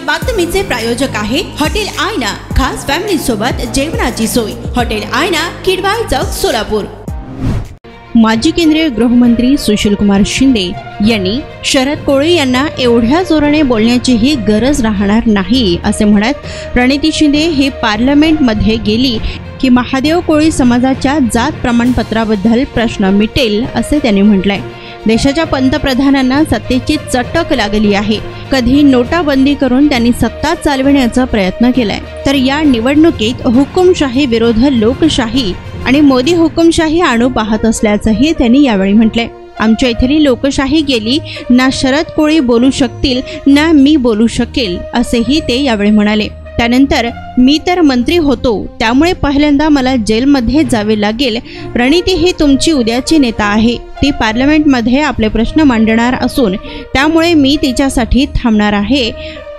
बातमीचे प्रायोजक आहे हॉटेल आयना, खास फॅमिली सोबत जेवणाची सोय। हॉटेल आयना, किडवाई चौक, सोलापूर। माजी केंद्रीय गृहमंत्री सुशीलकुमार शिंदे यांनी शरद कोळी यांना एवढ्या जोराने बोलण्याचीही गरज राहणार नाही असे म्हणत, प्रणिती शिंदे ही पार्लमेंटमध्ये गेली की महादेव कोळी समाजाच्या जात प्रमाणपत्राबद्दल प्रश्न मिटेल असे त्यांनी म्हटलंय। देशाच्या पंतप्रधानांना सत्तेची चटक लागली आहे। कधी नोटाबंदी करून त्यांनी सत्ता चालविण्याचा प्रयत्न केलाय, तर या निवडणुकीत हुकुमशाही विरुद्ध लोकशाही आणि मोदी हुकुमशाही आणू पाहत असल्याचंही त्यांनी यावेळी म्हटलंय। आमच्या इथली लोकशाही गेली, ना शरद कोळी बोलू शकतील ना मी बोलू शकेल असेही ते यावेळी म्हणाले। त्यानंतर मी तर मंत्री होतो, त्यामुळे पहिल्यांदा मला जेलमध्ये जावे लागेल। प्रणिती ही तुमची उद्याची नेता आहे, ती पार्लमेंटमध्ये आपले प्रश्न मांडणार असून त्यामुळे मी तिच्यासाठी थांबणार आहे।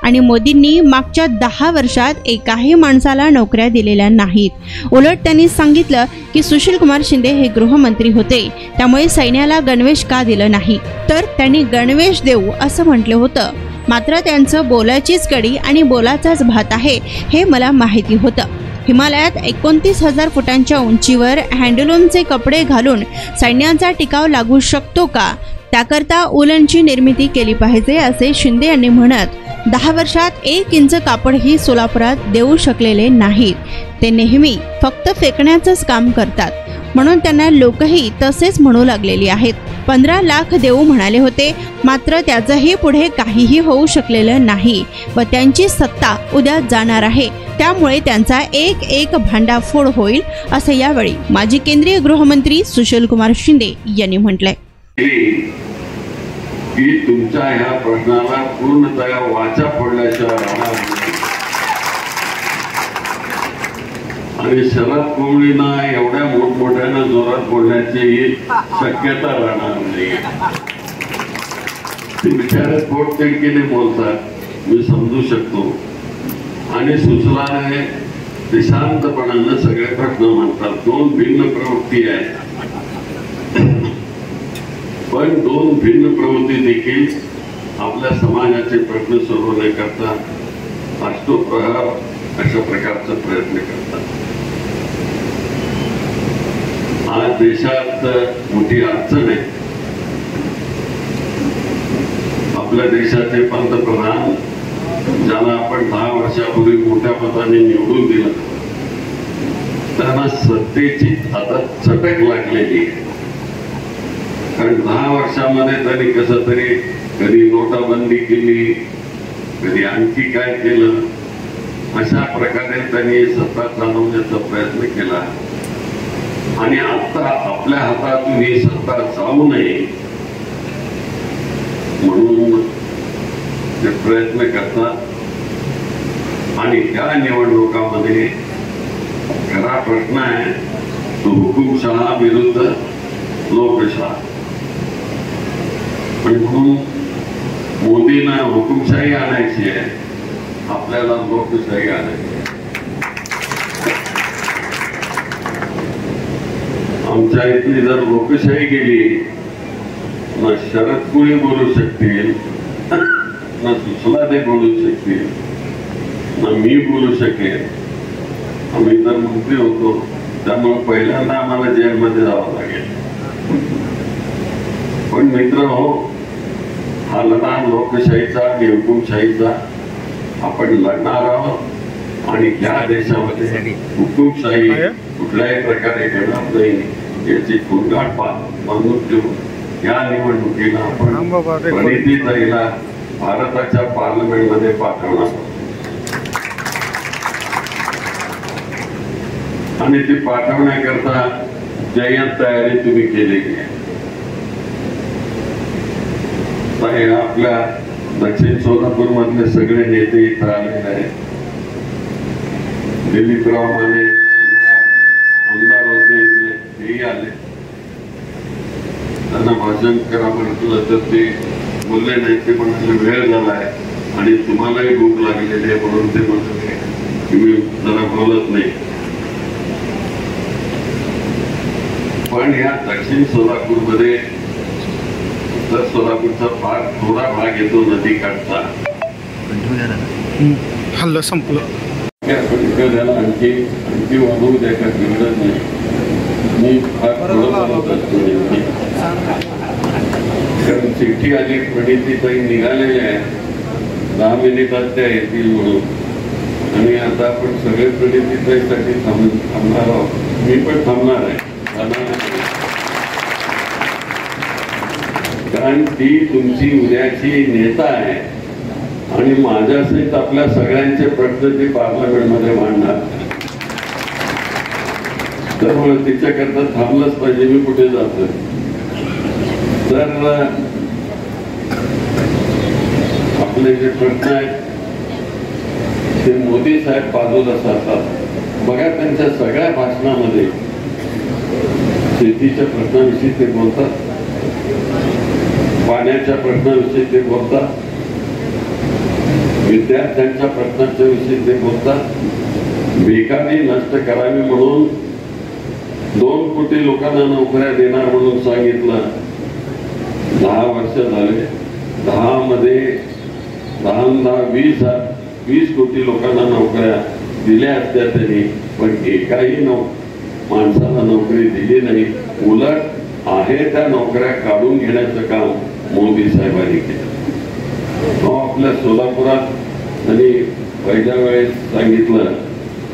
आणि मोदींनी मागच्या 10 वर्षात एकाही माणसाला नोकऱ्या दिलेल्या नाहीत। उलट त्यांनी सांगितलं की सुशीलकुमार शिंदे हे गृहमंत्री होते, त्यामुळे सैन्याला गणवेश का दिलं नाही, तर त्यांनी गणवेश देऊ असं म्हटलं होतं। मात्र त्यांचं बोलायचीच कडी आणि बोलाचाच भात आहे हे मला माहिती होतं। हिमालयात 29,000 फुटांच्या उंचीवर हँडलूमचे कपडे घालून सैन्याचा टिकाव लागू शकतो का, त्याकरता उलनची निर्मिती केली पाहिजे असे शिंदे यांनी म्हणत, 10 वर्षात 1 इंच कापडही सोलापुरात देऊ शकलेले नाहीत। ते नेहमी फक्त फेकण्याचंच काम करतात, म्हणून त्यांना लोकही तसेच म्हणू लागलेली आहेत। 15 लाख देऊ म्हणाले होते, मात्र त्याचंही पुढे काहीही होऊ शकलेलं नाही व त्यांची सत्ता उद्या जाणार आहे, त्यामुळे त्यांचा एक भांडाफोड होईल असे यावेळी माजी केंद्रीय गृहमंत्री सुशीलकुमार शिंदे यांनी म्हटलंय। की तुमच्या ह्या प्रश्नाला पूर्णतः वाचा फोडल्याशिवाय राहणार नाही आणि शरद कोळींना एवढ्या मोठमोठ्यानं जोरात बोलण्याची शक्यता राहणार नाही। ते बिचारे पोटतिडकीने बोलतात, मी समजू शकतो, आणि सुचलाने ते शांतपणानं सगळे प्रश्न मांडतात। 2 भिन्न प्रवृत्ती आहेत, पण 2 भिन्न प्रवृत्ती देखील आपल्या समाजाचे प्रश्न सोडवण्याकरता अष्टप्रहर अशा प्रकारचा प्रयत्न करतात। आज देशात मोठी अडचण आहे। आपल्या देशाचे पंतप्रधान, ज्यांना आपण 10 वर्षापूर्वी मोठ्या मताने निवडून दिलं, त्यांना सत्तेची आता चटक लागलेली आहे। कारण 10 वर्षामध्ये त्यांनी कसं तरी कधी नोटाबंदी केली, कधी आणखी काय केलं, अशा प्रकारे त्यांनी सत्ता चालवण्याचा प्रयत्न केला आणि आता आपल्या हातातून ही सत्ता जाऊ नये म्हणून ते प्रयत्न करतात। आणि त्या निवडणुकामध्ये खरा प्रश्न आहे तो हुकुमशहा विरुद्ध लोकशाही। म्हणून मोदींना हुकुमशाही आणायची आहे, आपल्याला लोकशाही आणायची आहे। आमच्या इथली जर लोकशाही गेली, ना शरद कोळी बोलू शकतील, ना सुशलादे बोलू शकतील, ना मी बोलू शकेल। आम्ही तर मंत्री होतो, त्यामुळे पहिल्यांदा आम्हाला जेलमध्ये जावं लागेल। पण मित्र हो, हा लढा लोकशाहीचा आणि हुकुमशाहीचा आपण लढणार आहोत आणि या देशामध्ये हुकुमशाही कुठल्याही प्रकारे घेणार नाही याची खुणगाठ बांधून ठेवून या निवडणुकीला आपण प्रणितीताईला भारताच्या पार्लमेंटमध्ये पाठवणार आणि ती पाठवण्याकरता जय्यत तयारी तुम्ही केलेली आहे। आपल्या दक्षिण सोलापूर मधले सगळे नेते इथं आलेले आहेत। दिलीपराव माने आमदार होते इथले, तेही आले। त्यांना भाषण करा म्हटलं तर ते बोलले नाही, ते म्हणाले वेळ झालाय आणि तुम्हालाही भूक लागलेली आहे म्हणून ते म्हणाले की मी जरा बोलत नाही। पण या दक्षिण सोलापूरमध्ये उत्तर सोलापूरचा थोडा भाग येतो नदीकाठचा, हल्लं संपलं. त्याला आणखी वाढवू द्या का गरज नाही. मी फार बोलत असतो नेमकी, कारण चिठ्ठी आली प्रणितीताई निघालेल्या आहे 10 मिनिटात त्या येतील म्हणून, आणि आता आपण सगळे प्रणितीताईसाठी थांबणार आहोत. मी पण थांबणार आहे, कारण ती तुमची उद्याची नेता आहे आणि माझ्यासहित आपल्या सगळ्यांचे प्रश्न ती पार्लमेंटमध्ये मांडणार. त्यामुळे तिच्याकरता थांबलंच पाहिजे. मी कुठे जातो तर आपले जे प्रश्न आहेत ते मोदी साहेब बाजूला सारतात. बघा त्यांच्या सगळ्या भाषणामध्ये शेतीच्या प्रश्नाविषयी ते बोलतात, पाण्याच्या प्रश्नाविषयी ते बोलतात, विद्यार्थ्यांच्या प्रश्नाच्या विषयी ते बोलतात. बेकारी नष्ट करावी म्हणून 2 कोटी लोकांना नोकऱ्या देणार म्हणून सांगितलं. 10 वर्ष झाले. 10 मध्ये 20 कोटी लोकांना नोकऱ्या दिल्या असत्या त्यांनी, पण एकाही माणसाला नोकरी दिली नाही. उलट आहे त्या नोकऱ्या काढून घेण्याचं काम मोदी साहेबांनी केलं. आपल्या सोलापुरात त्यांनी पहिल्या वेळेस सांगितलं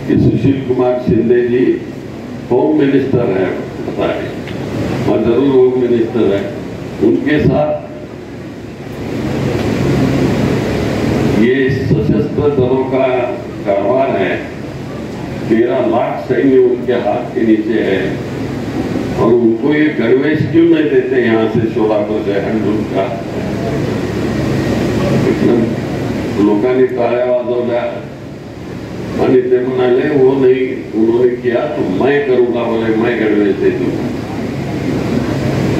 की सुशील कुमार शिंदे जी होम मिनिस्टर है, पता है, और जरूर होम मिनिस्टर है, उनके साथ ये सशस्त्र दलों का कारोबार है. 13 लाख सैन्य उनके हाथ के नीचे है और उनको ये गणवेश क्यों नहीं देते यहाँ से सोलापुर से हैंडलूम का. लोकांनी टाळ्या वाजवल्या आणि ते म्हणाले वो नहीं, उन्होंने किया तो मैं करूंगा, बोले मैं गणवेश दे दूंगा.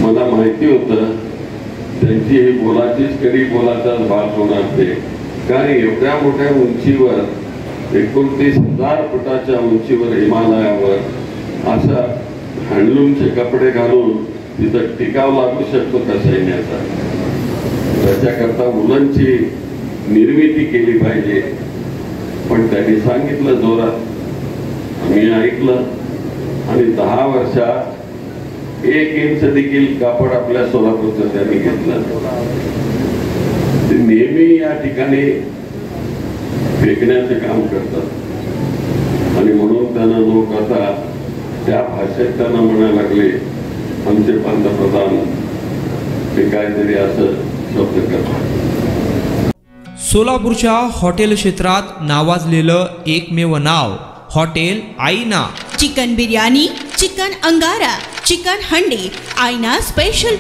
मला माहिती होतं त्यांची ही बोलाचीच कडी बोलाचाच भाग होणार ते, कारण एवढ्या मोठ्या उंचीवर 29,000 फुटाच्या उंचीवर हिमालयावर असा हँडलूमचे कपडे घालून तिथं टिकाव लागू शकतो का सैन्याचा. त्याच्याकरता मुलांची निर्मिती केली पाहिजे. पण त्यांनी सांगितलं जोरात, मी ऐकलं आणि 10 वर्षात 1 इंच देखील कापड आपल्या सोलापूरचं त्यांनी घेतलं. ते नेहमी या ठिकाणी फेकण्याचे काम करतात आणि म्हणून त्यांना लोक आता त्या भाषेत त्यांना म्हणायला लागले आमचे पंतप्रधान ते काहीतरी असं शब्द करतात. सोलापूरच्या हॉटेल क्षेत्रात नावाजलेलं एकमेव नाव हॉटेल आईना. चिकन बिर्याणी, चिकन अंगारा, चिकन हंडी, आईना special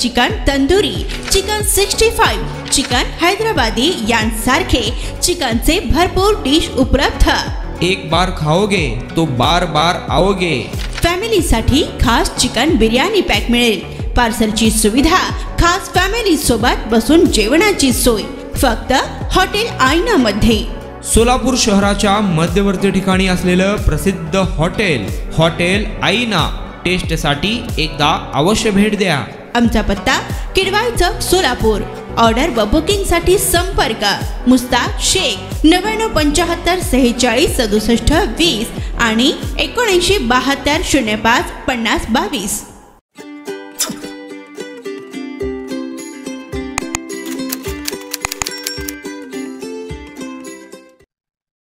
chicken tandoori, chicken 65, chicken Hyderabadi यांसारखे चिकनचे भरपूर डिश उपलब्ध. एक बार खाओगे तो बार बार आओगे. फॅमिलीसाठी खास चिकन बिर्याणी पॅक मिळेल. पार्सलची सुविधा, खास फॅमिली सोबत बसून जेवणाची सोय फक्त हॉटेल आईना मध्ये. सोलापूर शहराच्या मध्यवर्ती ठिकाणी असलेलं प्रसिद्ध हॉटेल आईना टेस्टसाठी एकदा अवश्य भेट द्या. आमचा पत्ता किडवाई चौक सोलापूर. ऑर्डर व बुकिंग साठी संपर्क मुस्ताक शेख 9975 46 67 20 आणि 7972 05 50 22.